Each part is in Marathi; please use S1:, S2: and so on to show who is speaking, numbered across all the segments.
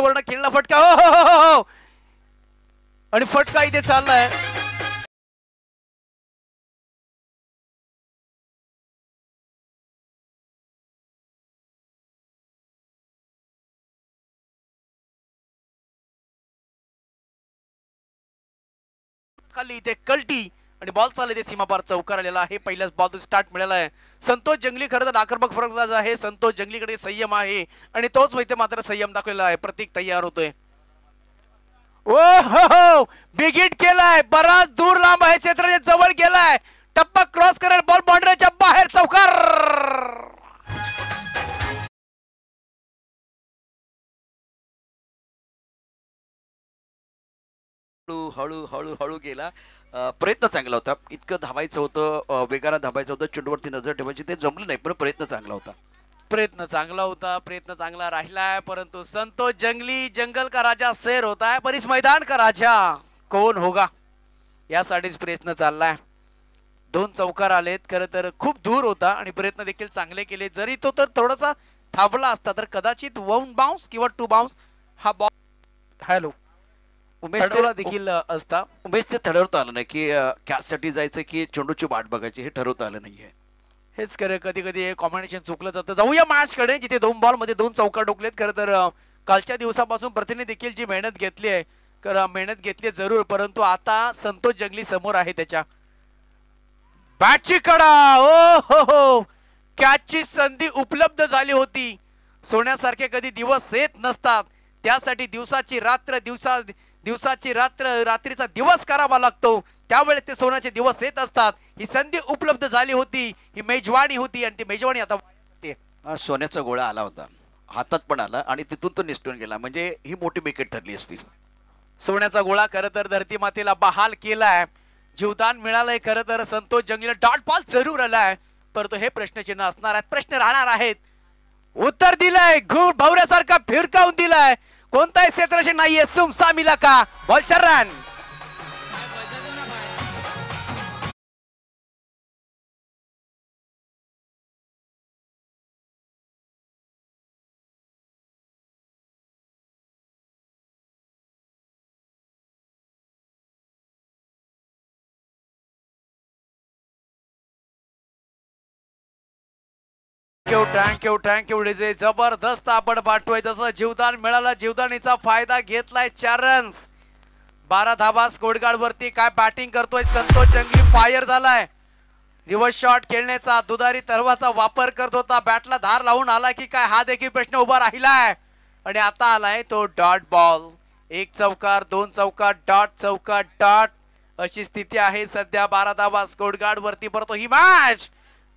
S1: वरनं खेळला फटका, हो हो हो हो, आणि फटका इथे चाललाय. खाली इथे कल्टी आणि बॉल चालले ते सीमापार चौकार आलेला आहे. पहिल्याच बॉल स्टार्ट मिळाला आहे. संतोष जंगली खरं तर आक्रमक फलंदाज आहे. संतोष जंगलीकडे संयम आहे आणि तोच माहिती मात्र संयम दाखवलेला आहे. प्रतीक तयार होतोय. ओ हो, बिग हिट केलाय, बराच दूर लांब आहे, क्षेत्राच्या जवळ गेलाय, टप्पा क्रॉस करेल, बॉल बाउंड्रीच्या बाहेर, चौकार.
S2: हळू हळू हळू गेला. प्रयत्न चांगला होता. इतकं धावायचं होतं, वेगाला धावायचं होतं, चेंडूवरती नजर ठेवायची, ते जमलं नाही, पण प्रयत्न चांगला होता.
S1: प्रयत्न चांगला होता, प्रयत्न चांगला राहिलाय, परंतु संतोष जंगली जंगल का राजा सैर होता है, पर इस मैदान का राजा कौन होगा यासाठीच प्रयत्न चाललाय. 2 चौकार आलेत. खरं तर खूप दूर होता आणि प्रयत्न देखील चांगले केले. जरी तो तर थोडासा थांबला असता तर कदाचित 1 बाउन्स किंवा 2 बाउन्स हा बॉल हॅलो
S2: उमेश
S1: देखील असता.
S2: उमेश ते ठरवता आलं नाही की कॅचसाठी जायचं की चेंडूची वाट बघायची, हे ठरवता आलं नाहीये.
S1: हेच खरं, कधी कधी हे कॉम्बिनेशन चुकलं जातं. जाऊया मॅच कडे, जिथे 2 बॉल मध्ये 2 चौकार ठोकलेत. खरं तर कालच्या दिवसापासून प्रतिनिधी देखील जी मेहनत घेतली आहे, मेहनत घेतली जरूर, परंतु आता संतोष जंगली समोर आहे. त्याच्या बॅटची कडा, ओ हो हो, कॅचची संधी उपलब्ध झाली होती. सोन्यासारखे कधी दिवस येत नसतात, त्यासाठी दिवसाची रात्र रात्रीचा दिवस करावा लागतो, त्यावेळेस ते सोन्याचे दिवस येत असतात. ही संधी उपलब्ध झाली होती, ही मेजवानी होती आणि ती मेजवानी आता
S2: सोन्याचा गोळा आला होता, हातात पण आला आणि तिथून तो निसटून गेला, म्हणजे ही मोठी विकेट ठरली असती.
S1: सोन्याचा गोळा खरं तर धरती मातेला बहाल केलाय, जीवदान मिळालंय. खरं तर संतोष जंगलीला डॉट बॉल जरूर आलाय, परंतु हे प्रश्नचिन्ह असणार आहेत, प्रश्न राहणार आहेत. उत्तर दिलंय, घुट भवऱ्यासारखा फिरकावून दिलाय, कोणताही क्षेत्रशी नाहीये, सुमसाम इलाका, बॉलचा रन. Thank you DJ. जबरदस्त आपण पाठवोय, जसं जीवदान मिळालं, जीवदानीचा फायदा घेतलाय. 4 रन्स, 12 धाबा स्कोरकार्ड वरती. काय बॅटिंग करतोय संतोष जंगली, फायर झालाय. रिव्हर्स शॉट खेळण्याचा दुधारी तलवाचा वापर करत होता, बॅटला धार लावून आला की काय, हा देखील प्रश्न उभा राहिलाय. आणि आता आलाय तो डॉट बॉल. 1 चौकार, 2 चौकार, चौकार डॉट, अशी स्थिती आहे सध्या 12 धाबा स्कोरकार्ड वरती. परंतु ही मॅच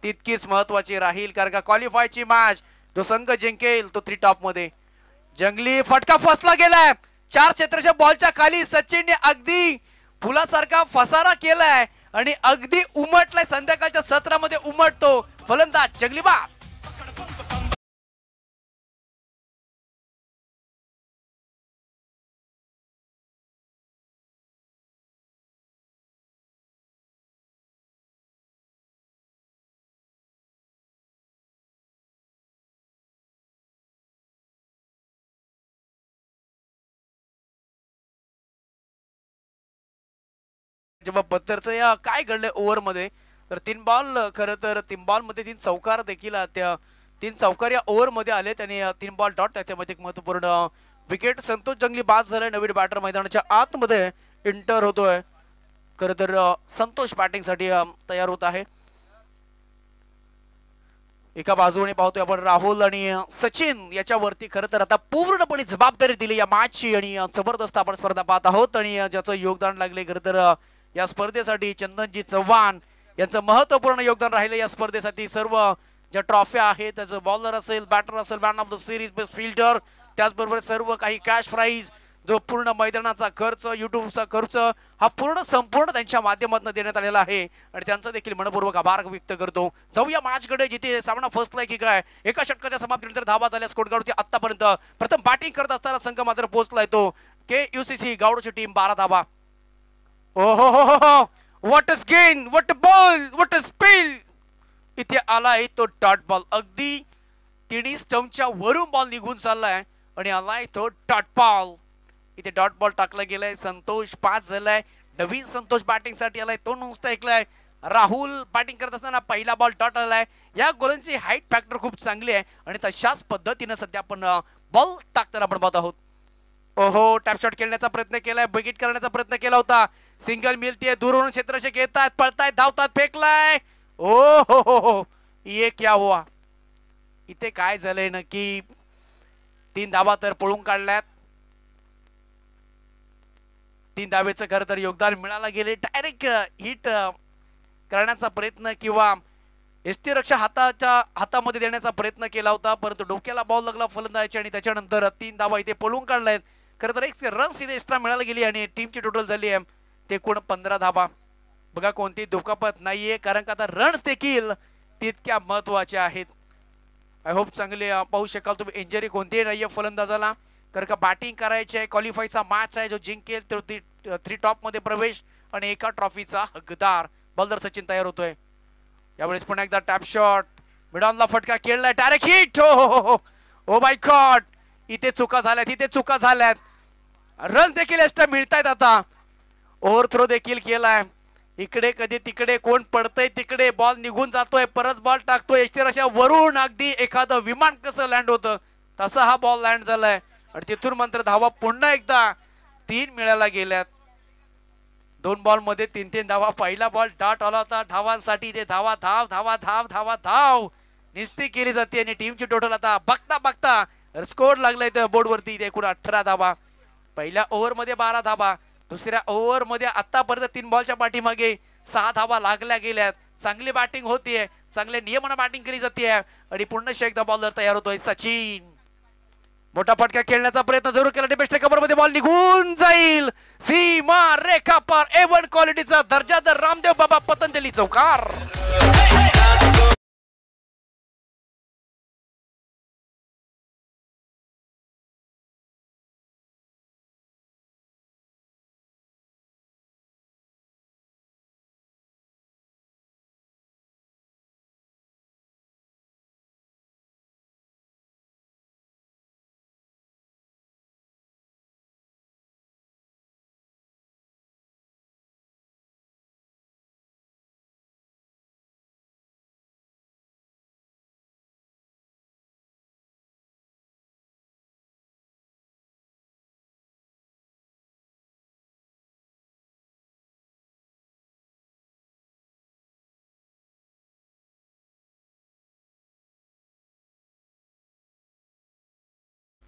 S1: तितकीच महत्वाची राहील, कारण का क्वालिफायची मॅच, जो संघ जिंकेल तो 3 टॉप मध्ये. जंगली फटका फसला गेलाय 4 क्षेत्राच्या बॉलच्या खाली. सचिनने अगदी फुलासारखा फसारा केलाय आणि अगदी उमटलाय, संध्याकाळच्या सत्रामध्ये उमटतो फलंदाज जंगली बा. जेव्हा बद्दरचं या काय घडलंय ओव्हर मध्ये, तर 3 बॉल, खरं तर 3 बॉल मध्ये 3 चौकार देखील, त्या 3 चौकार या ओव्हर मध्ये आले, आणि 3 बॉल डॉट, त्यामध्ये एक महत्वपूर्ण विकेट. संतोष जंगली बाद झालाय. नवीन बॅटर मैदानाच्या आतमध्ये एंटर होतोय. खरं तर संतोष बॅटिंग साठी तयार होत आहे. एका बाजूने पाहतोय आपण राहुल आणि सचिन याच्यावरती खरं तर आता पूर्णपणे जबाबदारी दिली या मॅचची, आणि जबरदस्त आपण स्पर्धा पाहत आहोत. आणि ज्याचं योगदान लागले खरं तर या स्पर्धेसाठी चंदनजी चव्हाण यांचं महत्वपूर्ण योगदान राहिलं या स्पर्धेसाठी. सर्व ज्या ट्रॉफ्या आहेत, त्याचं बॉलर असेल, बॅटर असेल, man of the series, best fielder, त्याचबरोबर सर्व काही कॅश प्राइज, जो पूर्ण मैदानाचा खर्च, युट्यूबचा खर्च, हा पूर्ण संपूर्ण त्यांच्या माध्यमातून देण्यात आलेला आहे, आणि त्यांचा देखील मनपूर्वक आभार व्यक्त करतो. जाऊया मॅचकडे, जिथे सामना फसलाय की काय. एका षटकाच्या समाप्तीनंतर धावा झाल्या स्कोरकार्डवरती. आतापर्यंत प्रथम बॅटिंग करत असताना संघ मात्र पोहोचलाय तो KUCC गावडची टीम 12 धावा. ओ हो हो हो, what is gain, what ball, what is spill. इथे आलाय तो डॉट बॉल, अगदी तिन्ही स्टंपच्या वरून बॉल निघून चाललाय आणि आलाय तो डॉट बॉल. इथे डॉट बॉल टाकला गेलाय. संतोष 5 झालाय. नवीन संतोष बॅटिंग साठी आलाय. तो नुसता ऐकलाय. राहुल बॅटिंग करत असताना पहिला बॉल डॉट आलाय. या गोलंदाजी हाईट फॅक्टर खूप चांगली आहे आणि तशाच पद्धतीने सध्या आपण बॉल टाकताना आपण पाहत आहोत. ओहो, टॅप शॉट खेळण्याचा प्रयत्न केलाय. बिगिट करण्याचा प्रयत्न केला होता. सिंगल मिळतीये. दूरवरून क्षेत्ररक्षक येतात, पळतायत, धावतात, फेकलाय. ओ हो, ये क्या हुआ. इथे काय झालंय नक्की. 3 धावा तर पळून काढल्यात. 3 धावेचं खरं तर योगदान मिळालं गेले. डायरेक्ट हिट करण्याचा प्रयत्न किंवा यष्टीरक्षक हातामध्ये देण्याचा प्रयत्न केला होता, परंतु डोक्याला बॉल लागला फलंदाजाच्या आणि त्याच्यानंतर 3 धावा इथे पळून काढल्यात. खरं तर 1 रन्स इथे एक्स्ट्रा मिळायला गेली आणि टीमची टोटल झाली आहे ते एकूण 15 धावा. बघा कोणती दुखापत नाहीये, कारण का आता रन्स देखील तितक्या महत्वाच्या आहेत. आय होप चांगले पाहू शकाल तुम्ही. इंजरी कोणतीही नाहीये फलंदाजाला, कारण का बॅटिंग करायची आहे. क्वालिफायचा मॅच आहे. जो जिंकेल तो 3 टॉप मध्ये प्रवेश आणि एका ट्रॉफीचा हकदार. बॉलर सचिन तयार होतोय. यावेळेस पुन्हा एकदा टॅप शॉट. मिडॉनला फटका खेळलाय. Direct hit. Oh my God. इथे चुका झाल्यात. रन्स देखील एक्स्ट्रा मिळतायत. आता ओव्हर थ्रो देखील केलाय. इकडे कधी तिकडे कोण पडतंय तिकडे बॉल निघून जातोय. परत बॉल टाकतोय. वरून अगदी एखादं विमान कसं लँड होतं तसा हा बॉल लँड झालाय आणि तिथून मात्र धावा पुन्हा एकदा 3 मिळायला गेल्यात. 2 बॉल मध्ये 3 धावा. पहिला बॉल डॉट आला होता. धावांसाठी इथे धाव निस्ती केली जाते आणि टीमची टोटल आता बघता स्कोर लागलाय तर बोर्ड वरती. इथे एकूण 18 धावा. पहिल्या ओव्हर मध्ये 12 धावा. दुसऱ्या ओव्हर मध्ये आतापर्यंत 3 बॉलच्या पाठीमागे 6 धावा लागल्या गेल्यात. चांगली बॅटिंग होतीये. चांगल्या नियमानं बॅटिंग केली जाते आणि पुन्हा एकदा बॉलर तयार होतोय सचिन. मोठा फटका खेळण्याचा प्रयत्न जरूर केला. बेस्ट कव्हर मध्ये बॉल निघून जाईल. सीमा रेखा पार. A1 क्वालिटीचा दर्जादार रामदेव बाबा पतंजली चौकार.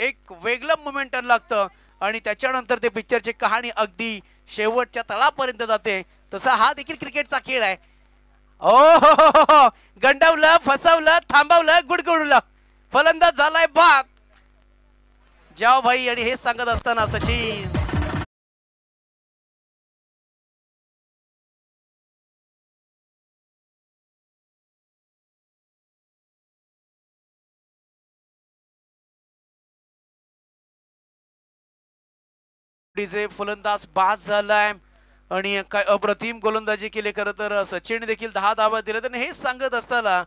S1: एक वेगळं मोमेंटम लागतं आणि त्याच्यानंतर ते पिक्चरची कहाणी अगदी शेवटच्या तळापर्यंत जाते. तसा हा देखील क्रिकेटचा खेळ आहे. ओ गंडवलं, फसवलं, थांबवलं, गुडगुडलं. फलंदाज झालाय बाद. जाओ भाई. आणि हेच सांगत असताना सचिन फलंदाज बाद झालाय आणि काय अप्रतिम गोलंदाजी केली. खरं तर सचिन देखील 10 धावा दिले. तर हेच सांगत असताना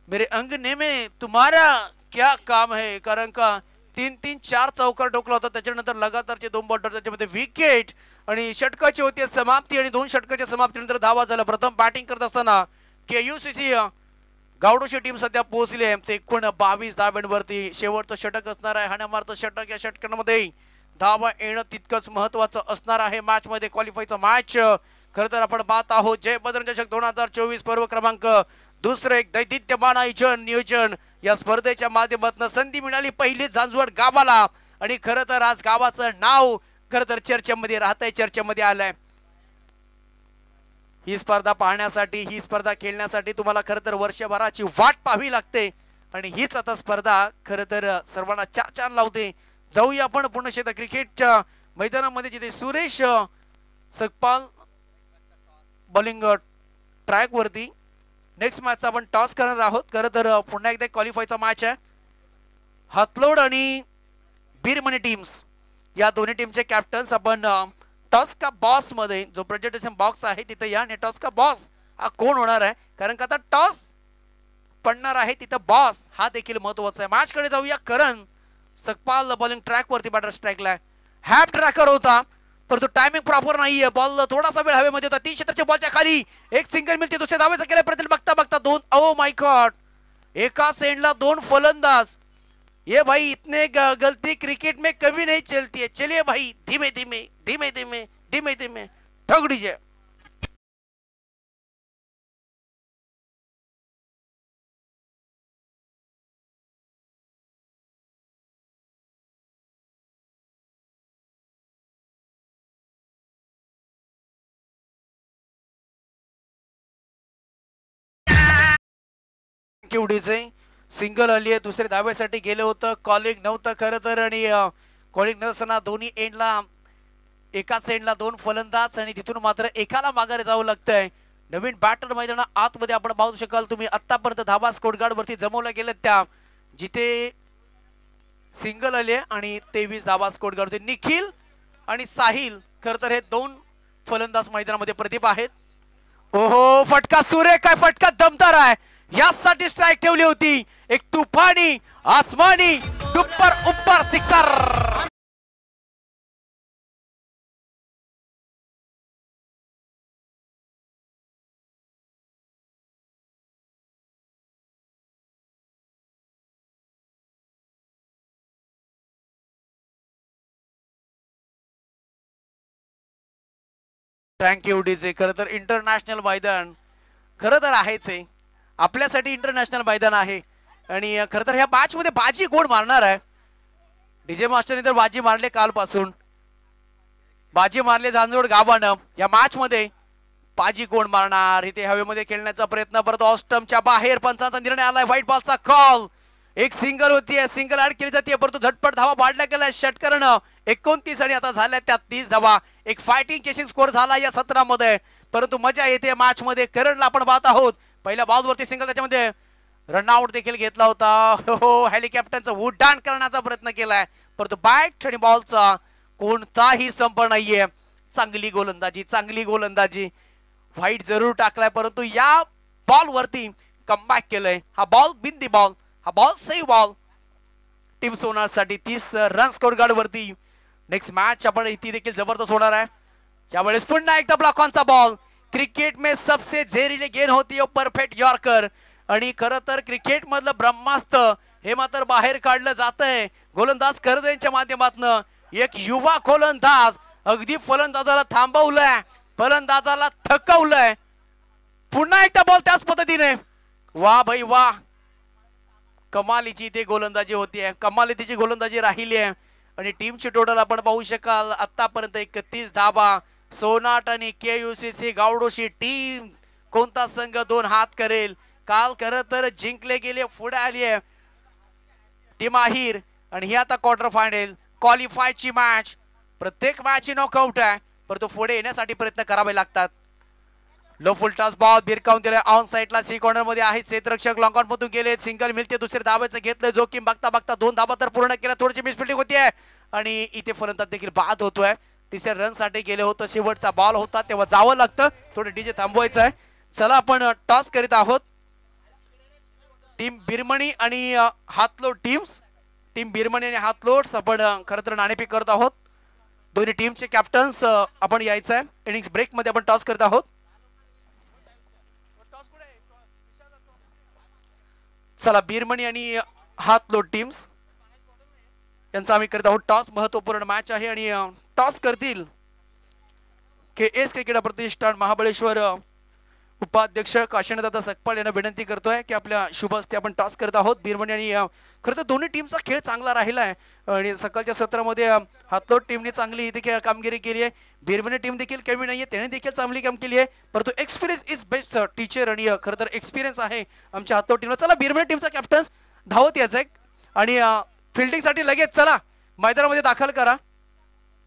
S1: मेरे अंगने में तुम्हारा क्या काम है, कारण का 3-4 चौकार ठोकला होता. त्याच्यानंतर लगातारचे 2 बॉल त्याच्यामध्ये विकेट आणि षटकाची होती समाप्ती आणि 2 षटकाच्या समाप्तीनंतर धावा झाला. प्रथम बॅटिंग करत असताना KUCC गावडोची टीम सध्या पोहोचली आहे. ते एकूण 22 धाव्यांवरती. शेवटचं षटक असणार आहे. हाणामारचं षटक. या षटकांमध्ये धावा येणं तितकंच महत्वाचं असणार आहे मॅच मध्ये. क्वालिफायचं मॅच खरं तर आपण पाहत आहोत. जय बजरंग चषक 2024 पर्व क्रमांक दुसरं एक दैदित्यमान आयोजन नियोजन या स्पर्धेच्या माध्यमातून संधी मिळाली पहिली झांझवड गावाला आणि खरं तर आज गावाचं नाव खरं तर चर्चेमध्ये राहतंय, चर्चेमध्ये आलंय. ही स्पर्धा पाहण्यासाठी, ही स्पर्धा खेळण्यासाठी तुम्हाला खरं तर वर्षभराची वाट पाहावी लागते आणि हीच आता स्पर्धा खरं तर सर्वांना चार लावते. जाऊया आपण पुन्हा शेता क्रिकेटच्या मैदानामध्ये जिथे सुरेश सकपाल बॉलिंग ट्रॅक वरती. नेक्स्ट मॅचचा आपण टॉस करणार आहोत. खरं तर पुन्हा एकदा क्वालिफायचा मॅच आहे. हातलोड आणि बीरमणी टीम्स या दोन्ही टीमचे कॅप्टन्स आपण टॉस का बॉस मध्ये जो प्रेझेंटेशन बॉक्स आहे तिथे या. आणि टॉस का बॉस हा कोण होणार आहे, कारण का आता टॉस पडणार आहे तिथं बॉस हा देखील महत्वाचा आहे. मॅच कडे जाऊया. करण सकपाल बॉलिंग ट्रॅक वरती बॅटर स्ट्राईकला हॅप ट्रॅकर होता परंतु टायमिंग प्रॉपर नाहीये बॉल थोडासा वेळ हवेमध्ये होता 3 क्षेत्राच्या बॉलच्या खाली एक सिंगल मिळते दुसऱ्या धावेचा केला प्रयत्न बघता बघता 2 ओ माय गॉड एका सेंडला 2 फलंदाज ये भाई इतने गलती क्रिकेट में कभी नहीं चलती है चलिए भाई धीमे धीमे धीमे धीमे धीमे धीमे ठोक दीजिए केवढीचे सिंगल आली आहे दुसऱ्या धाव्यासाठी गेलं होतं कॉलिंग नव्हतं खरं तर आणि कॉलिंग नसताना दोन्ही एंडला एकाच एंडला 2 फलंदाज आणि तिथून मात्र एकाला माघारी जावं लागतंय नवीन बॅटर मैदाना आतमध्ये आपण पाहू शकाल तुम्ही आतापर्यंत धाबा स्कोर कार्ड वरती जमवल्या गेल्या त्या जिथे सिंगल आले आणि 23 धाबा स्कोर कार्ड होते निखिल आणि साहिल खरं तर हे 2 फलंदाज मैदानामध्ये प्रतिभा आहेत ओहो फटका सुरेख काय फटका दमदार आहे यासाठी स्ट्राइक ठेवली होती एक तुफानी आसमानी दुप्पर उप्पर सिक्सर थँक्यू डीजे खरं तर इंटरनॅशनल मैदान खरं तर आहेच आहे आपल्यासाठी इंटरनॅशनल मैदान आहे आणि खरं तर ह्या मॅच मध्ये बाजी कोण मारणार आहे डीजे मास्टरने तर बाजी मारले कालपासून बाजी मारले झांजवड गावानं या मॅच मध्ये बाजी कोण मारणार इथे हवेमध्ये खेळण्याचा प्रयत्न परत ऑस्टमच्या बाहेर पंचांचा निर्णय आलाय व्हाईट बॉलचा कॉल एक सिंगल होतीये सिंगल ऍड केली जाते परंतु झटपट धावा वाढल्या गेल्या षटकरण 29 आणि आता झाल्या त्या 30 धावा एक फायटिंग चेसिंग स्कोर झाला या सत्रामध्ये परंतु मजा येते मॅच मध्ये करणला आपण पाहत आहोत पहिल्या बॉलवरती सिंगल त्याच्यामध्ये रनआउट देखील घेतला होता हो हेलिकॉप्टरचं उड्डाण करण्याचा प्रयत्न केलाय परंतु बॅट आणि बॉलचा कोणताही संपर्क नाहीये चांगली गोलंदाजी व्हाईट जरूर टाकलाय परंतु या बॉल वरती कमबॅक केलंय हा बॉल बिंदी बॉल हा बॉल सेव्ह बॉल टीम सोनारसाठी 30 रन स्कोर कार्ड वरती नेक्स्ट मॅच आपण इथे देखील जबरदस्त होणार आहे यावेळेस पुन्हा एकदा ब्लॉक ऑनचा बॉल क्रिकेट में सबसे जहरीली गेंद होती है परफेक्ट यॉर्कर आणि खरं तर क्रिकेट मधलं ब्रह्मास्त्र हे मात्र बाहेर काढलं जातंय गोलंदाज कर्देच्या माध्यमातून एक युवा गोलंदाज अगदी फलंदाजाला थांबवलंय फलंदाजाला थकवलंय पुन्हा एकदा बॉल त्याच पद्धतीने वा भाई वा कमालीची ते गोलंदाजी होती कमालीची गोलंदाजी राहिली आहे आणि टीमची टोटल आपण पाहू शकाल आतापर्यंत 31 धावा सोनाट आणि KUCC गावडोशी टीम कोणता संघ 2 हात करेल काल खरं तर जिंकले गेले पुढे आली आहे टीम आहिर आणि ही आता क्वार्टर फायनल क्वालिफायची मॅच प्रत्येक मॅच नॉकआउट आहे परंतु पुढे येण्यासाठी प्रयत्न करावे लागतात लो फुल टॉस बॉल भिरकावून दिलाय ऑन साइडला सी कॉर्नर मध्ये आहे क्षेत्ररक्षक लॉंग ऑन मधून गेले सिंगल मिळते दुसरे धावाचं घेतलं जोखीम बघता बघता 2 धावा तर पूर्ण केल्या थोडीशी मिसफिल्डिंग होतीये आणि इथे फलंदाज देखील बाद होतोय तिसऱ्या रन साठी गेले होतं शेवटचा बॉल होता तेव्हा जावं लागतं थोडं डीजे थांबवायचं आहे चला आपण टॉस करीत आहोत टीम बिरमणी आणि हातलोट टीम बिरमणी आणि हातलोट आपण खरं तर नाणेफेक करत आहोत दोन्ही टीमचे कॅप्टन्स आपण यायचं आहे इनिंग्स ब्रेक मध्ये आपण टॉस करत आहोत चला बिरमणी आणि हातलोट टीम्स यांचा आम्ही करत आहोत टॉस महत्वपूर्ण मॅच आहे आणि टॉस करतील KS क्रिकेट प्रतिष्ठान महाबळेश्वर उपाध्यक्ष काशीनाथदादा सकपाळ यांना विनंती करतोय की आपल्या शुभ हस्ते आपण टॉस करत आहोत बिरमणी आणि खरं तर दोन्ही टीमचा खेळ चांगला राहिला आहे आणि सकाळच्या सत्रामध्ये हातलोट टीमने चांगली इथे कामगिरी केली आहे बिरमणी टीम देखील कमी नाहीये त्याने देखील चांगली काम केली आहे परंतु एक्सपिरियन्स इज बेस्ट टीचर आणि खरं तर एक्सपिरियन्स आहे आमच्या हातलोट टीमला चला बिरमणी टीमचा कॅप्टन्स धावत यायचं आणि फिल्डिंगसाठी लगेच चला मैदानामध्ये दाखल करा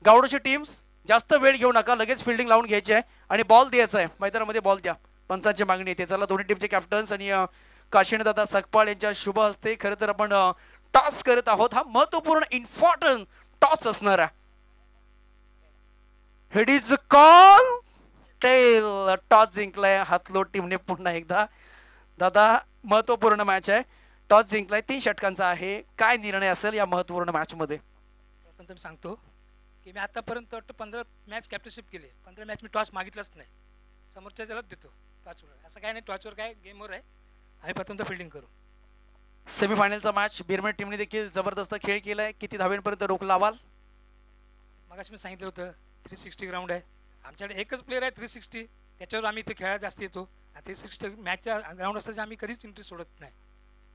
S1: गावडोची टीम्स जास्त वेळ घेऊ नका लगेच फिल्डिंग लावून घ्यायची आहे आणि बॉल द्यायचा आहे मैदानामध्ये बॉल द्या पंचांची मागणी येते चला दोन्ही टीमचे कॅप्टन्स आणि काशीनाथदादा सकपाळ यांच्या शुभ हस्ते खरं तर आपण टॉस करत आहोत हा महत्वपूर्ण इम्पॉर्टंट टॉस असणार आहे hit is call tail toss जिंकलाय हातलोट टीमने पुन्हा एकदा दादा महत्वपूर्ण मॅच आहे टॉस जिंकलाय, 3 षटकांचा आहे. काय निर्णय असेल या महत्वपूर्ण मॅच मध्ये?
S3: प्रथम मी सांगतो की मी आतापर्यंत 15 मॅच कॅप्टनशिप केली. 15 मॅच मी टॉस मागितलंच नाही, समोरच्या त्यालाच देतो टॉसवर. असं काय नाही, टॉसवर काय गेमवर आहे. आम्ही प्रथमतः फिल्डिंग करू.
S1: सेमीफायनलचा मॅच बिरमणी टीमने देखील जबरदस्त खेळ केलाय. किती धावेंपर्यंत रोख लावाल?
S3: मगाशी मी सांगितलं होतं 360 ग्राउंड आहे. आमच्याकडे एकच प्लेअर आहे 360, त्याच्यावर आम्ही इथे खेळायला जास्त येतो. 360 मॅचच्या ग्राउंड असल्याचे आम्ही कधीच इंटरेस्ट सोडत नाही.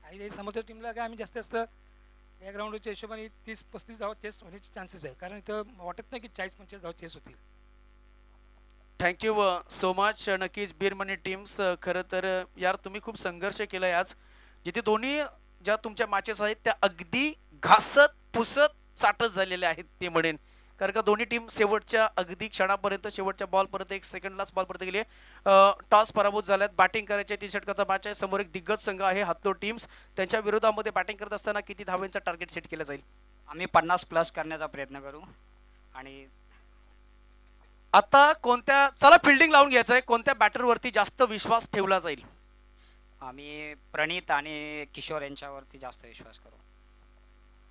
S3: आणि समोरच्या टीमला काय आम्ही जास्त या ग्राउंडच्या हिशोबाने 30-35 धावा चेस होण्याचे चान्सेस आहे, कारण इथं वाटत नाही की 40-45 धावा चेस होतील.
S1: Thank you so much. नक्कीच बिरमणी टीम्स, खरं तर यार तुम्ही खूप संघर्ष केलाय आज. जिथे दोन्ही ज्या तुमच्या मॅचेस आहेत त्या अगदी घासत पुसत चाटत झालेल्या आहेत ते म्हणेन. कारण का दोन्ही टीम शेवटच्या अगदी क्षणापर्यंत, शेवटच्या बॉलपर्यंत, 1 सेकंडलाच बॉलपर्यंत गेली. टॉस पराभूत झाल्यात. बॅटिंग करायचे 3 षटकाचा मॅच आहे. समोर एक दिग्गज संघ आहे हातलो टीम्स. त्यांच्या विरोधामध्ये बॅटिंग करत असताना किती धावांचा टार्गेट सेट केला जाईल?
S4: आम्ही 50+ करण्याचा प्रयत्न करू. आणि
S1: आता कोणत्या, चला फिल्डिंग लावून घ्यायचं आहे, कोणत्या बॅटरवरती जास्त विश्वास ठेवला जाईल?
S4: आम्ही प्रणित आणि किशोर यांच्यावरती जास्त विश्वास करू.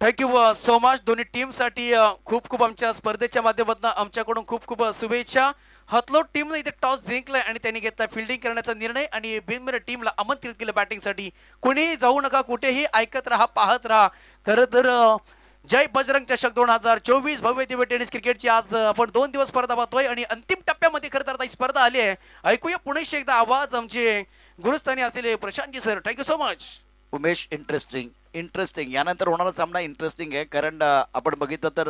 S1: Thank you so much. दोन्ही टीमसाठी खूप खूप आमच्या स्पर्धेच्या माध्यमातून आमच्याकडून खूप खूप शुभेच्छा. हतलोट टीमने इथे टॉस जिंकलाय आणि त्यांनी घेतला फिल्डिंग करण्याचा निर्णय आणि बिरमणी टीमला आमंत्रित केलं बॅटिंगसाठी. कोणीही जाऊ नका, कुठेही ऐकत राहा, पाहत राहा. खरं तर जय बजरंग चषक 2024 भव्य दिव्य टेनिस क्रिकेटची आज आपण 2 दिवस स्पर्धा पाहतोय आणि अंतिम टप्प्यामध्ये खरं तर आता ही स्पर्धा आली आहे. ऐकूया पुणेशी एकदा आवाज आमचे गुरुस्थानी असलेले Prashantji sir. Thank you so much.
S2: Umesh, interesting यानंतर होणारा सामना इंटरेस्टिंग आहे, कारण आपण बघितलं तर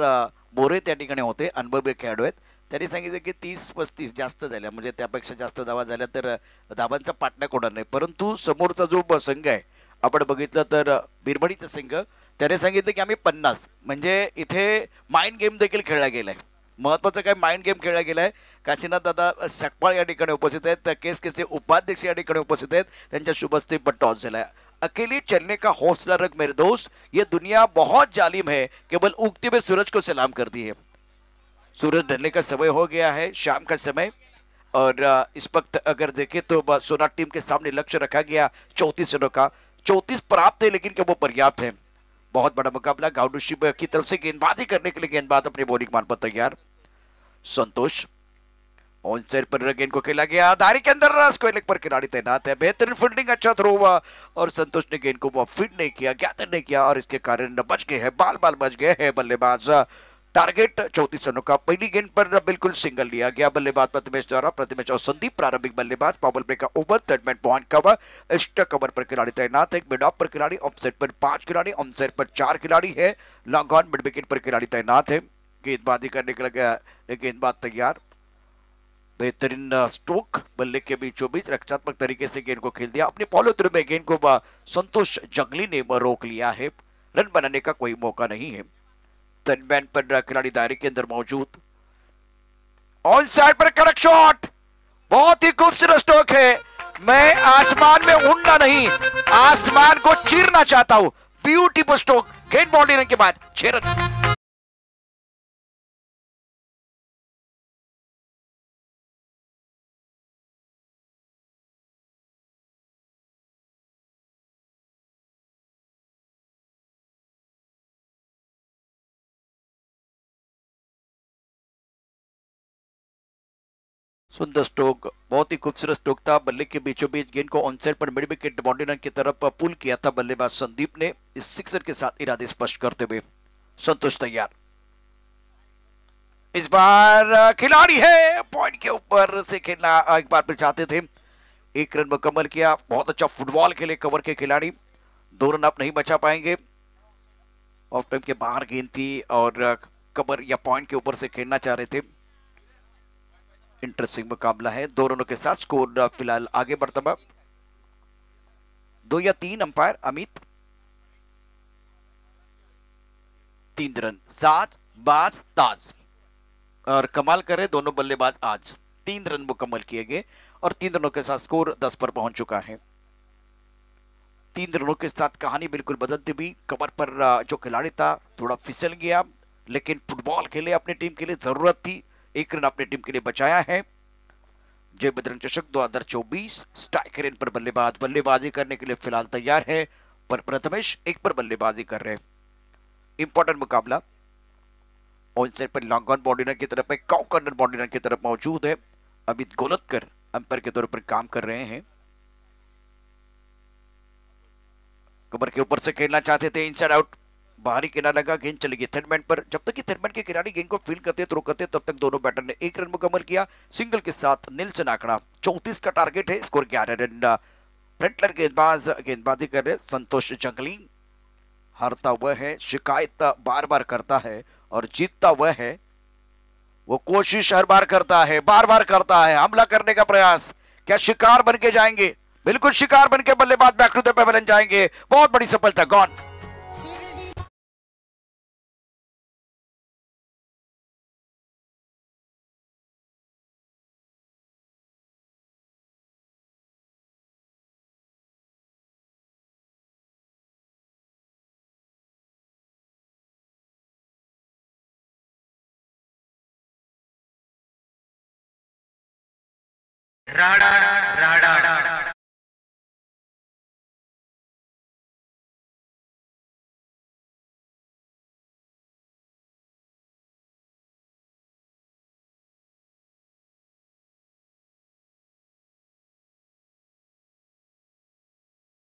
S2: बोरे त्या ठिकाणी होते, अनुभवी खेळाडू आहेत. त्यांनी सांगितलं की 30-35 जास्त झाल्या, म्हणजे त्यापेक्षा जास्त धावा झाल्या तर धावांचा पाठलाग होणार नाही. परंतु समोरचा जो संघ आहे आपण बघितलं तर बिरमणीचा संघ, त्याने सांगितलं की आम्ही 50, म्हणजे इथे माइंड गेम देखील खेळला गेलाय. महत्वाचं काय, माइंड गेम खेळला गेलाय. काशीनाथ दादा सकपाळ या ठिकाणी उपस्थित आहेत, केसचे उपाध्यक्ष या ठिकाणी उपस्थित आहेत. त्यांच्या शुभ हस्ते पण टॉस झालाय. अकेले चलने का हौसला रख मेरे दोस्त, ये दुनिया बहुत जालिम है, केवल उगते हुए सूरज को सलाम करती है. सूरज ढलने का समय हो गया है, शाम का समय, और इस वक्त अगर देखें तो सोना टीम के सामने लक्ष्य रखा गया 34 रनों का. 34 प्राप्त है, लेकिन क्या वो पर्याप्त है? बहुत बड़ा मुकाबला. गाउडूशिप की तरफ से गेंदबाजी करने के लिए गेंदबाज अपने बॉलिंग मान पर तैयार. संतोष ऑन साइड पर गेंद को खेला गया, दायरे के अंदर स्क्वायर लेग पर खिलाड़ी तैनात है. बेहतरीन फील्डिंग, अच्छा थ्रो हुआ और संतोष ने गेंद को फीड नहीं किया, गैदर नहीं किया, और इसके कारण बच गए हैं, बाल बच गए हैं बल्लेबाज. टारगेट 34 रनों का. पहली गेंद पर बिल्कुल सिंगल लिया गया बल्लेबाज प्रथमेश द्वारा. प्रथमेश और संदीप प्रारंभिक बल्लेबाज. पावर प्ले का over, third man point cover, extra cover पर खिलाड़ी तैनात है. मिड ऑफ पर खिलाड़ी, ऑफ साइड पर 5 खिलाड़ी, ऑन साइड पर 4 खिलाड़ी है. लॉन्ग ऑन मिड विकेट पर खिलाड़ी तैनात है. गेंदबाजी करने के लिए गेंदबाज तैयार. बेहतरीन स्ट्रोक, बल्ले के बीचों बीच रक्षात्मक तरीके से गेंद को खेल दिया. अपने फॉलो थ्रू में गेंद को संतोष जंगली ने रोक लिया है. रन बनाने का कोई मौका नहीं है. थर्ड मैन पर खिलाड़ी दायरे के अंदर मौजूद. ऑन साइड पर कड़क शॉट, बहुत ही खूबसूरत स्ट्रोक है. मैं आसमान में उड़ना नहीं, आसमान को चीरना चाहता हूं. Beautiful stroke. गेंद बाउंड्री रन के बाद 6 रन. सुंदर स्ट्रोक, बहुत ही खूबसूरत स्ट्रोक था. बल्ले के बीचों बीच गेंद को on side per mid wicket boundary run की तरफ पुल किया था बल्लेबाज संदीप ने. इस सिक्सर के साथ इरादे स्पष्ट करते हुए संतोष तैयार. इस बार खिलाड़ी है, पॉइंट के ऊपर से खेलना एक बार फिर चाहते थे. 1 रन मुकम्मल किया. बहुत अच्छा फुटबॉल खेले कवर के खिलाड़ी. 2 रन आप नहीं बचा पाएंगे. ऑफ टाइम के बाहर गेंद थी और कवर या पॉइंट के ऊपर से खेलना चाह रहे थे. इंटरेस्टिंग मुकाबला है. 2 रनों के साथ स्कोर फिलहाल आगे बढ़ता हुआ 2 या 3. अंपायर अमित. 3 रन. 7 बाज ताज, और कमाल करे दोनों बल्लेबाज आज. 3 रन मुकम्मल किए गए और 3 रनों के साथ स्कोर 10 पर पहुंच चुका है. 3 रनों के साथ कहानी बिल्कुल बदलती हुई. कवर पर जो खिलाड़ी था थोड़ा फिसल गया, लेकिन फुटबॉल खेले अपनी टीम के लिए जरूरत थी. 1 रन अपनी टीम के लिए बचाया है. जय बजरंग चषक 2024 स्ट्राइकर इन पर बल्लेबाजी करने के लिए फिलहाल तैयार है. पर प्रथमेश एक पर बल्लेबाजी कर रहे हैं। इंपॉर्टेंट मुकाबला। ऑन साइड पर लॉन्ग ऑन बॉर्डर की तरफ है, काउ कॉर्नर बॉर्डर की तरफ मौजूद है। अमित गोलतकर अंपायर के तौर पर काम कर रहे हैं। कमर के ऊपर से खेलना चाहते थे, इनसाइड आउट, बाहरी किनारा लगा, गेंद चली गई थर्ड मैन पर। जब तक कि थर्ड मैन के खिलाड़ी गेंद को फील्ड करते थ्रो करते तब तक दोनों बैटर ने 1 रन मुकम्मल किया। सिंगल के साथ निल्सन आंकड़ा 34 का टारगेट है, स्कोर 11 रन। फ्रंटलर गेंदबाजी कर रहे संतोष जंगली। हारता हुआ है, शिकायत बार बार करता है, और जीतता हुआ है वो कोशिश हर बार करता है, बार बार करता है हमला करने का प्रयास। क्या शिकार बन के जाएंगे? बिल्कुल शिकार बन के बल्लेबाज बैक टू द पेवेलियन जाएंगे। बहुत बड़ी सफलता, गॉन।
S5: राडा राडा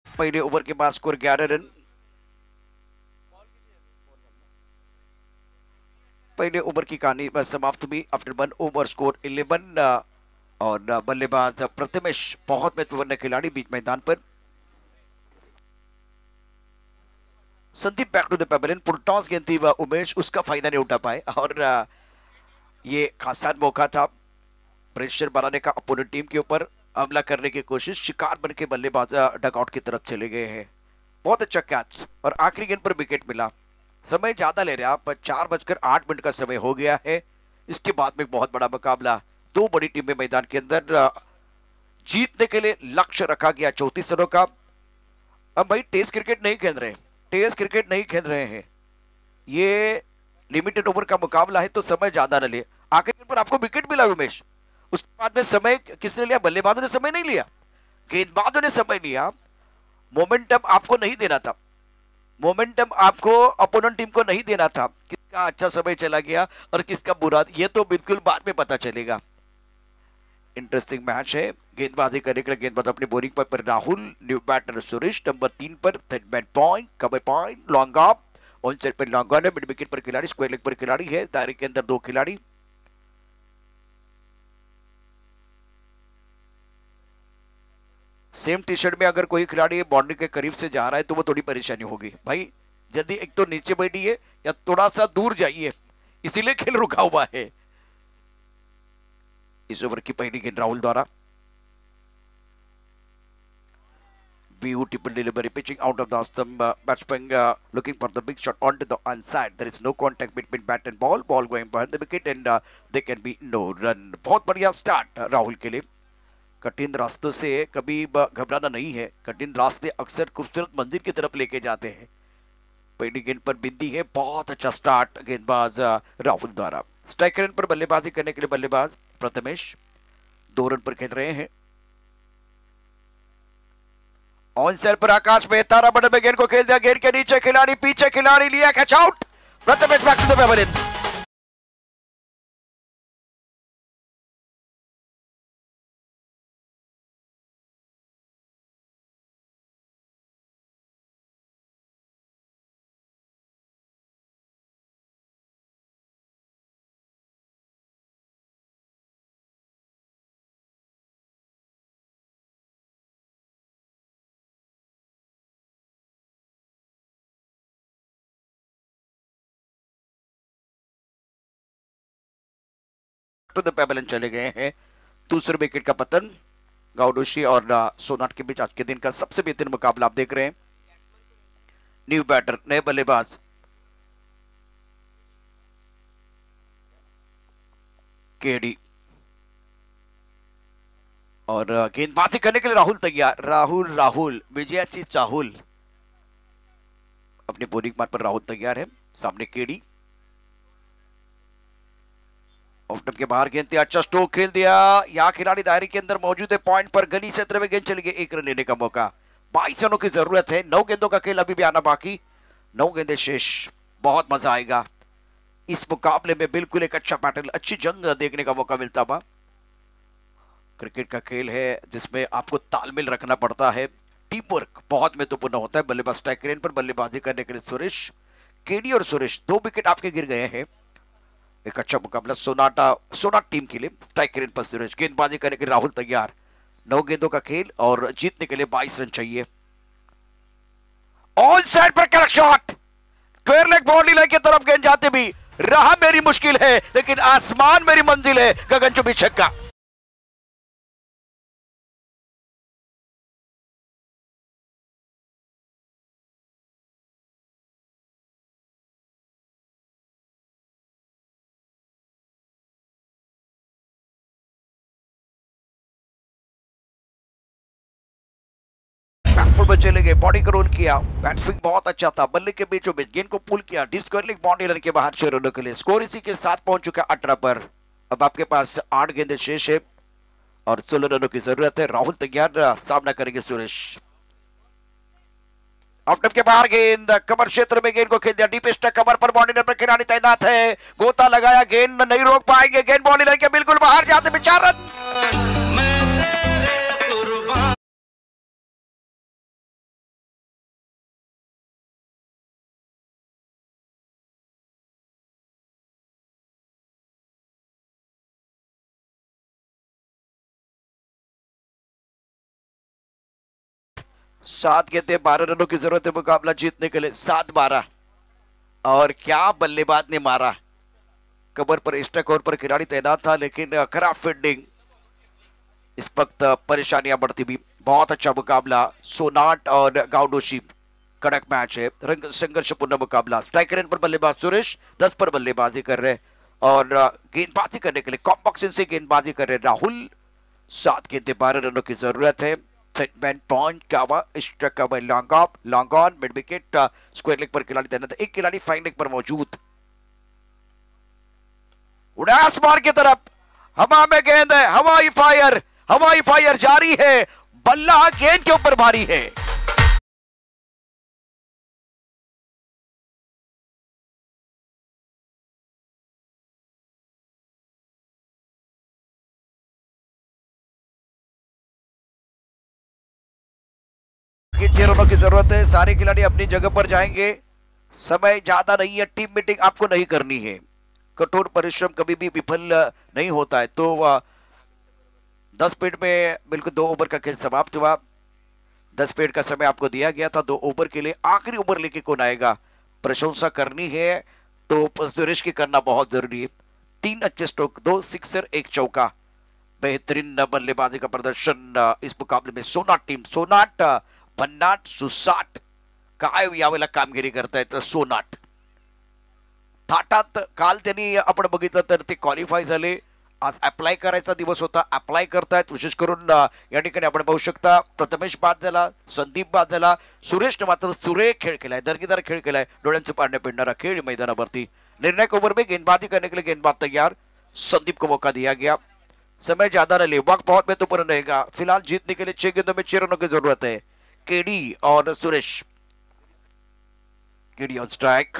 S2: पहले ओवर के बाद स्कोर 11 रन। पहले ओवर की कहानी समाप्त हुई। आफ्टर 1 ओवर स्कोर 11 और बल्लेबाज प्रथमेश बहुत महत्वपूर्ण खिलाड़ी बीच मैदान पर। Sandeep back to the pavilion, full toss गेंद थी उमेश, उसका फायदा नहीं उठा पाए, और ये आसान मौका था प्रेशर बनाने का अपोनेंट टीम के ऊपर, हमला करने की कोशिश। शिकार बन के बल्लेबाज डगआउट की तरफ चले गए हैं। बहुत अच्छा कैच, और आखिरी गेंद पर विकेट मिला। समय ज्यादा ले रहे आप, 4:08 का समय हो गया है। इसके बाद में बहुत बड़ा मुकाबला, 2 बड़ी टीमें मैदान के अंदर। जीतने के लिए लक्ष्य रखा गया 34 रनों का। अब भाई टेस्ट क्रिकेट नहीं खेल रहे, टेस्ट क्रिकेट नहीं खेल रहे हैं, ये लिमिटेड ओवर का मुकाबला है, तो समय ज्यादा न ले। आखिर पर आपको विकेट मिला उमेश, उसके बाद में समय किसने लिया? बल्लेबाजों ने समय नहीं लिया, गेंदबाजों ने समय लिया। मोमेंटम आपको नहीं देना था, मोमेंटम आपको अपोनेंट टीम को नहीं देना था। किसका अच्छा समय चला गया और किसका बुरा, ये तो बिल्कुल बाद में पता चलेगा। इंटरेस्टिंग मैच है। गेंदबाजी करने के लिए गेंदबाज अपनी बोरिंग पर Rahul, new batter Suresh, number 3 पर third man point, cover point, long off, on side पर लॉन्ग ऑन है, मिड विकेट पर खिलाड़ी, स्क्वायर लेग पर खिलाड़ी है, दायरे के अंदर 2 खिलाड़ी। सेम टी शर्ट में अगर कोई खिलाड़ी बाउंड्री के करीब से जा रहा है तो वो थोड़ी परेशानी होगी भाई। यदि एक तो नीचे बैठिए या थोड़ा सा दूर जाइए, इसीलिए खेल रुका हुआ है। इस ओवर की पहली गेंद राहुल द्वारा, beautiful delivery, pitching out of the stump, batsman looking for the big shot onto the onside. There is no contact between bat and ball, ball going behind the wicket and there can be no run. बहुत बढ़िया स्टार्ट राहुल के लिए। कठिन रास्तों से कभी घबराना नहीं है, कठिन रास्ते अक्सर खूबसूरत मंजिल की तरफ लेके जाते हैं। पहली गेंद पर बिंदी है, बहुत अच्छा स्टार्ट गेंदबाज राहुल द्वारा। स्ट्राइक रन पर बल्लेबाजी करने के लिए बल्लेबाज प्रथमेश 2 रन पर खेल रहे हैं। ऑन साइड पर आकाश में तारा बड़े में गेंद को खेल दिया, गेंद के नीचे खिलाड़ी, पीछे खिलाड़ी, लिया catch out. Prathamesh back to the pavilion. To the pavilion चले गए हैं। दूसरे विकेट का पतन, गाउडोशी और सोनाट के बीच आज के दिन का सबसे बेहतरीन मुकाबला आप देख रहे हैं। न्यू बैटर, नए बल्लेबाज, केडी, और गेंदबाजी करने के लिए राहुल तैयार। राहुल विजयाची चाहुल, अपने बोलिंग मार्ग पर राहुल तैयार है। सामने केडी, ऑफ के बाहर गेंद, अच्छा स्ट्रोक खेल दिया। यहाँ खिलाड़ी दायरे के अंदर मौजूद है, पॉइंट पर गली क्षेत्र में गेंद चली गई, 1 रन लेने का मौका। 22 रनों की जरूरत है। 9 गेंदों का खेल अभी भी आना बाकी, 9 गेंदें शेष। बहुत मजा आएगा इस मुकाबले में, बिल्कुल एक अच्छा पैटर्न, अच्छी जंग देखने का मौका मिलता हुआ। क्रिकेट का खेल है जिसमें आपको तालमेल रखना पड़ता है, टीम वर्क बहुत महत्वपूर्ण होता है। बल्लेबाज स्ट्राइक रेन पर बल्लेबाजी करने के लिए सुरेश, केडी और सुरेश 2 विकेट आपके गिर गए हैं। एक अच्छा मुकाबला सोनाट टीम के लिए। स्ट्राइक रेन पर सुरेश, गेंदबाजी करने के लिए राहुल तैयार। 9 गेंदों का खेल और जीतने के लिए 22 रन चाहिए। On side per correct shot, square leg boundary line की तरफ गेंद जाते भी रहा मेरी मुश्किल है, लेकिन आसमान मेरी मंजिल है। गगनचुंबी छक्का। बैकफुट में चले गए, बॉडी को रोल किया, बैट्समैन बहुत अच्छा था, बल्ले के बीचों बीच गेंद को पुल किया, deep square leg boundary line के बाहर 6 रनों के लिए। स्कोर इसी के साथ पहुंच चुका 18 पर। अब आपके पास 8 गेंदें शेष है और 16 रनों की जरूरत है। राहुल तैयार, सामना करेंगे सुरेश। ऑफ के बाहर गेंद, कमर क्षेत्र में गेंद को खेल दिया, डीप स्टक कमर पर, बाउंड्री पर खिलाड़ी तैनात है, गोता लगाया, गेंद नहीं रोक पाएंगे, गेंद बाउंड्री लाइन के बिल्कुल बाहर जाते 4 रन। सात गेंदें 12 रनों की जरूरत है मुकाबला जीतने के लिए। 7-12 और क्या बल्लेबाज ने मारा, कमर पर स्टक और पर खिलाड़ी तैनात था, लेकिन खराब फील्डिंग, इस वक्त परेशानियां बढ़ती भी। बहुत अच्छा मुकाबला सोनाट और गाउडोशी, कड़क मैच है, रंग संघर्षपूर्ण मुकाबला। स्ट्राइक रेन पर बल्लेबाज सुरेश 10 पर बल्लेबाजी कर रहे और गेंदबाजी करने के लिए कॉम्पॉक्शन से गेंदबाजी कर रहे राहुल। 7 गेंदें 12 रनों की जरूरत है। सेटमैन पॉइंट कावा स्ट्राइक का long off, long on, mid wicket, square leg पर खिलाड़ी तैनात, एक खिलाड़ी फाइन लेग पर मौजूद। उड़ास मार की तरफ, हवा में गेंद है, हवाई फायर जारी है, बल्ला गेंद के ऊपर भारी है। कि 6 रनों की जरूरत है, सारे खिलाड़ी अपनी जगह पर जाएंगे, समय ज्यादा नहीं है, टीम मीटिंग आपको नहीं करनी है। कठोर परिश्रम कभी भी विफल नहीं होता है। तो 10 मिनट में बिल्कुल 2 ओवर का खेल समाप्त हुआ। 10 मिनट का समय आपको दिया गया था 2 ओवर के लिए। आखिरी ओवर लेके कौन आएगा, प्रशंसा करनी है तो सुरेश की करना बहुत जरूरी है। 3 अच्छे स्ट्रोक, 2 सिक्सर, 1 चौका, बेहतरीन बल्लेबाजी का प्रदर्शन इस मुकाबले में। सोनाट टीम, सोनाट भन्नाट सुसाट काय यावेळेला कामगिरी करतायत सोनाट। थाटात काल त्यांनी आपण बघितलं तर ते क्वालिफाय झाले, आज अप्लाय करायचा दिवस होता, अप्लाय करतायत। विशेष करून या ठिकाणी आपण पाहू शकता प्रथमेश बाद झाला, संदीप बाद झाला, सुरेशने मात्र सुरेख खेळ केलाय, दर्जेदार खेळ केलाय, डोळ्यांचं पारणे पिंडारा खेळ मैदानावरती। निर्णायक ओवर में गेंदबाजी करने के लिए गेंदबाज तैयार, संदीप को मौका दिया गया। समय ज्यादा न ले, वक्त बहुत महत्वपूर्ण रहेगा। फिलहाल जीतने के लिए 6 गेंदों में 6 रनों की जरूरत है। केडी और Suresh, KD on strike,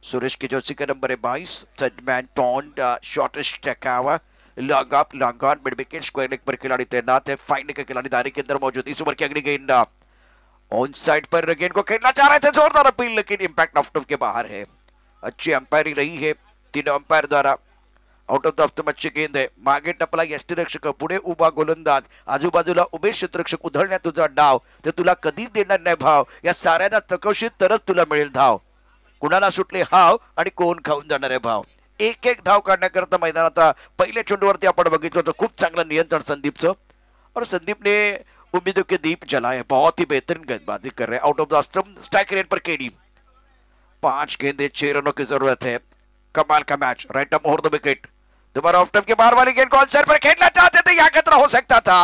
S2: Suresh की जर्सी का नंबर है 22। सेटमैन पॉन्ड, शॉर्टेस्ट टैकावा, long up, long on, mid wicket, square leg पर खिलाड़ी तैनात है, फाइनल के खिलाड़ी दायरे के अंदर मौजूद। इस ओवर की अगली गेंद ऑन साइड पर गेंद को खेलना चाह रहे थे, जोरदार अपील, लेकिन इंपैक्ट ऑफ स्टंप के बाहर है। अच्छी अंपायरिंग रही है तीनों अंपायर द्वारा। आउट ऑफ द स्टंप अच्छी गेंद आहे, मागे टपला यष्टीरक्षक, पुढे उभा गोलंदाज, आजूबाजूला उभे क्षेत्ररक्षक, उधळण्यात तुझा डाव, ते तुला कधीच देणार नाही भाव, या साऱ्यांना चकवशीत तरच तुला मिळेल धाव। कुणाला सुटले हाव आणि कोण खाऊन जाणार आहे भाव। एक एक धाव काढण्याकरता मैदानात पहिल्या चेंडूवरती आपण बघितलं होतं खूप चांगलं नियंत्रण संदीपचं, और संदीप ने उम्मीदों के दीप जलाए, बहुत ही बेहतरीन गेंदबाजी कर रहे हैं। Out of the stump, strike rate per KD, 5 गेंदे 6 रनों की जरूरत है। कमाल का मैच, राइट अप ओवर द विकेट। दोबारा ऑफ स्टंप के बाहर वाली गेंद को ऑन पर खेलना चाहते थे, यहां खतरा हो सकता था,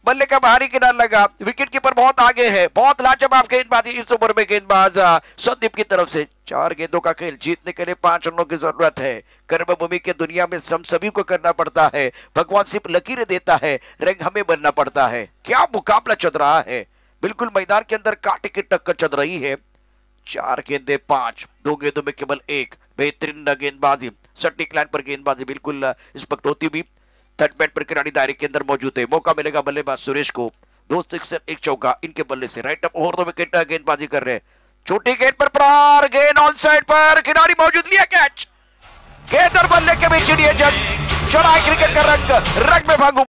S2: बल्ले का बाहरी किनारा लगा, विकेट कीपर बहुत आगे है, बहुत लाजवाब गेंदबाजी इस ओवर में गेंदबाज संदीप की तरफ से। 4 गेंदों का खेल, जीतने के लिए 5 रनों की जरूरत है। कर्मभूमि के दुनिया में हम सभी को करना पड़ता है, भगवान सिर्फ लकीरें देता है, रंग हमें बनना पड़ता है। क्या मुकाबला चल रहा है, बिल्कुल मैदान के अंदर कांटे की टक्कर चल रही है। 4 गेंदे 5, 2 गेंदों में केवल 1। बेहतरीन गेंदबाजी, सटीक लाइन पर गेंदबाजी बिल्कुल इस्पष्ट होती हुई। थर्ड बैट पर खिलाड़ी दायरे के अंदर मौजूद है। मौका मिलेगा बल्लेबाज सुरेश को। 2 सिक्सर 1 चौका इनके बल्ले से। राइट अप ओवर द विकेट गेंदबाजी कर रहे हैं। छोटी गेंद पर प्रहार, गेंद ऑन साइड पर, खिलाड़ी मौजूद, लिया कैच। गेंद और बल्ले के बीच ये जंग, चढ़ा क्रिकेट का रंग में भागू।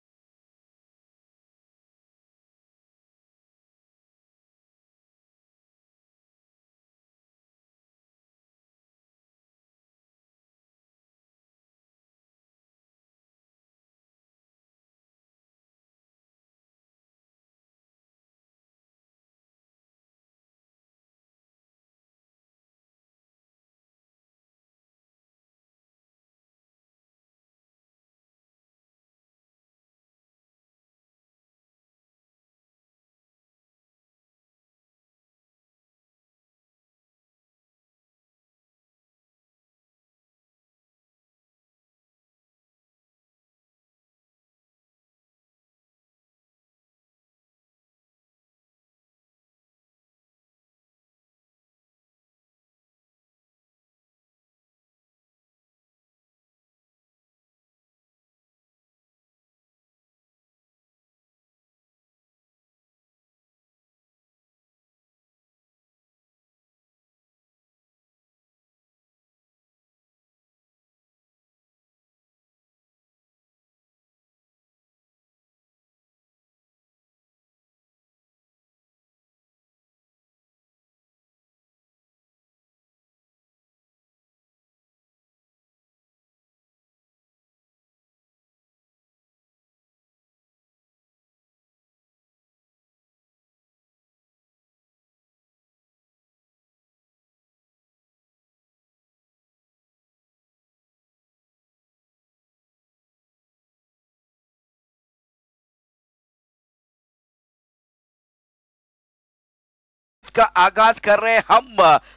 S2: का आगाज कर रहे हम।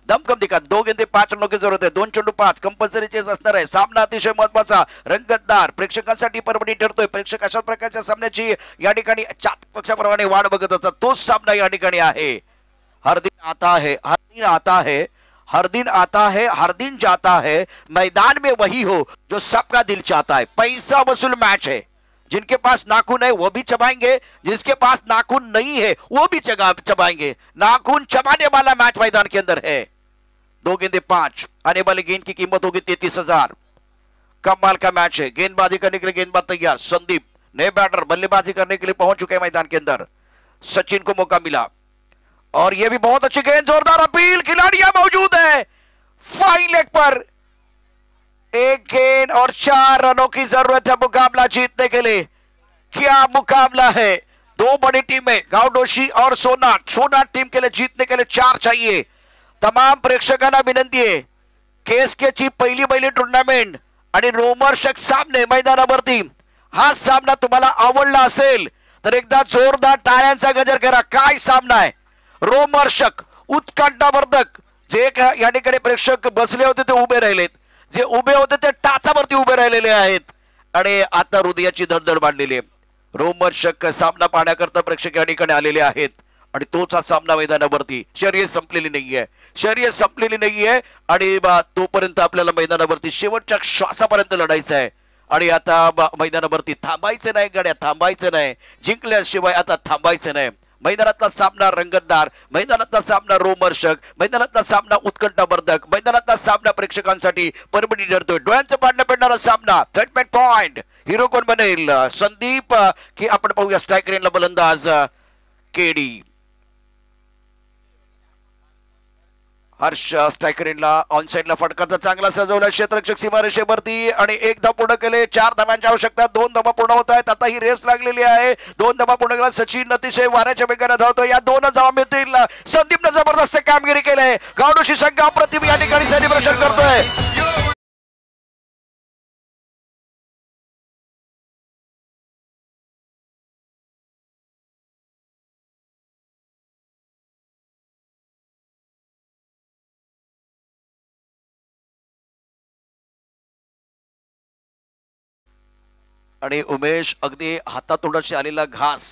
S2: दमखम दिखा। 2 गेंदे 5 रनों की जरूरत आहे। 2 चेंडू 5 कंपल्सरी चेस असणार आहे। सामना अतिशय महत्वाचा, रंगतदार, प्रेक्षकांसाठी परवडी ठरतोय। प्रेक्षक अशाच प्रकारच्या सामन्याची या ठिकाणी चातक पक्षाप्रमाणे वाट बघत असतात। तोच सामना या ठिकाणी आहे। हर दिन आता है, हर दिन आता है, हर दिन आता है, हर दिन जाता है, मैदान में वही हो जो सबका दिल चाहता है। पैसा वसूल मैच है। जिनके पास नाखून है वो भी चबाएंगे, जिसके पास नाखून नहीं है वो भी चबाएंगे। नाखून चबाने वाला मैच मैदान के अंदर है। 2 गेंदे 5, आने वाली गेंद की कीमत होगी 33,000। कमाल का मैच है। गेंदबाजी करने के लिए गेंदबाज तैयार। संदीप नए बैटर बल्लेबाजी करने के लिए पहुंच चुके हैं मैदान के अंदर। सचिन को मौका मिला और यह भी बहुत अच्छी गेंद, जोरदार अपील, खिलाड़ियां मौजूद है। फाइन लेग पर 1 गेंद और 4 रनों की जरूरत है मुकाबला जीतने के लिए। क्या मुकाबला है। 2 बड़ी टीमें, गावडोशी और सोनाट। सोनाट टीम के लिए जीतने के लिए 4 चाहिए। तमाम प्रेक्षकांना विनंती आहे, केएसके ची पहिली टुर्नामेंट आणि रोमहर्षक सामने मैदानावरती। हा सामना तुम्हाला आवडला असेल तर एकदा जोरदार टाळ्यांचा गजर करा। काय सामना आहे, रोमहर्षक, उत्कंठावर्धक। जे या ठिकाणी प्रेक्षक बसले होते ते उभे राहिलेत, जे उभे होते ते टाचावरती उभे राहिलेले आहेत आणि आता हृदयाची धडधड वाढलेली आहे। रोमहर्षक सामना पाहण्याकरता प्रेक्षक या ठिकाणी आलेले आहेत आणि तोच हा सामना मैदानावरती। शर्यत संपलेली नाहीये, शर्यत संपलेली नाहीये आणि तोपर्यंत आपल्याला मैदानावरती शेवटच्या श्वासापर्यंत लढायचं आहे। आणि आता मैदानावरती थांबायचं नाही, गाड्या थांबायचं नाही, जिंकल्याशिवाय आता थांबायचं नाही। मैदानातला सामना रंगतदार, मैदानातला सामना रोमहर्षक, मैदानातला सामना उत्कंठावर्धक, मैदानातला सामना प्रेक्षकांसाठी परबडी ठरतोय। डोळ्यांचं पाडणं पडणारा सामना। थर्ड पॉइंट हिरो कोण बनेल, संदीप की आपण पाहूया स्ट्राइक रेंजला बलंदाज केडी। हर्ष स्ट्राइक रेंजला ऑन साइडला फटकाचा चांगला सजवला क्षेत्ररक्षक सीमारेषेवरती आणि 1 धाव पूर्ण केले। 4 धावांची आवश्यकता, 2 धावा पूर्ण होत आहेत। आता ही रेस लागलेली आहे। 2 धावा पूर्ण केला। सचिन अतिशय वाऱ्याच्या वेगाने धावतो। या 2 धावा मिळतील। संदीपने जबरदस्त कामगिरी केली। गावडोशी संघ अप्रतिम या ठिकाणी सेलिब्रेशन करतोय। आणि उमेश अगदी हातातोंडाशी आलेला घास